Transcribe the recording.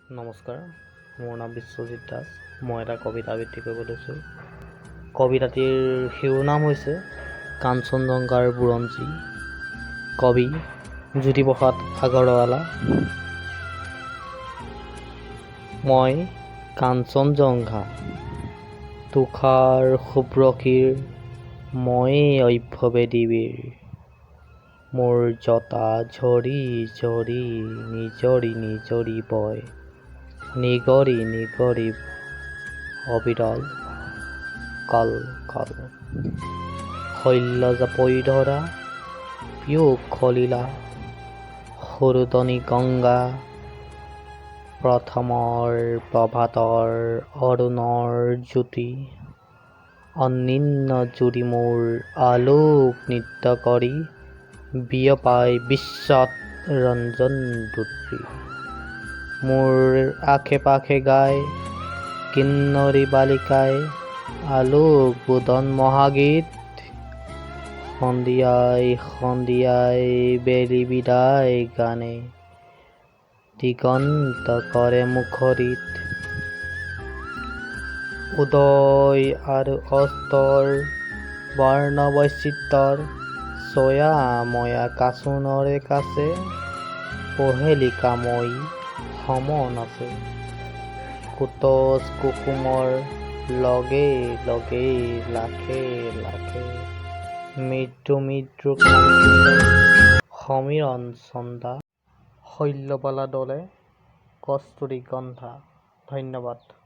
নমস্কাৰ, মোৰ নাম বিশ্বজিত দাস। মই এটা কবিতা আবৃত্তি কৰিব লৈছোঁ। কবিতাটিৰ শিৰোনাম হৈছে কাঞ্চনজংঘাৰ বুৰঞ্জী। কবি জ্যোতিপ্ৰসাদ আগৰৱালা। মই কাঞ্চনজংঘা, তুষাৰ শুভ্ৰশীৰ, ময়েই অভ্যবেদী বীৰ। মোৰ জটা ঝৰি ঝৰি নিজৰি নিজৰি বয়, নিগৰি নিগৰি অবিৰল কল কল। শল্য জাপৰি ধৰা পিয়ুষ সলিলা, সুৰুতনি গংগা, প্ৰথমৰ প্ৰভাতৰ অৰুণৰ জ্যোতি। অন্নিন্ন জুৰি মোৰ আলোক নৃত্য কৰি, বিয়পাই বিশ্বত ৰঞ্জন দুত্ৰী। মোৰ আশে পাশে গায় কিন্নৰী বালিকাই, আলোক বোধন মহাগীত। সন্ধিয়াই সন্ধিয়াই বেলি বিদায় গানে, দিগন্ত কৰে মুখৰিত। উদয় আৰু অস্তৰ বৰ্ণ বৈচিত্ৰৰ, ছয়া ময়া কাচোনৰে কাছে, পহেলিকাময়ী সমন আছে। কুটজ কুসুমৰ লগে লগে লাখে লাখে, মৃদু মৃদু সমীৰণ চন্দা। শল্যবালা দলে কস্তুৰী গন্ধা। ধন্যবাদ।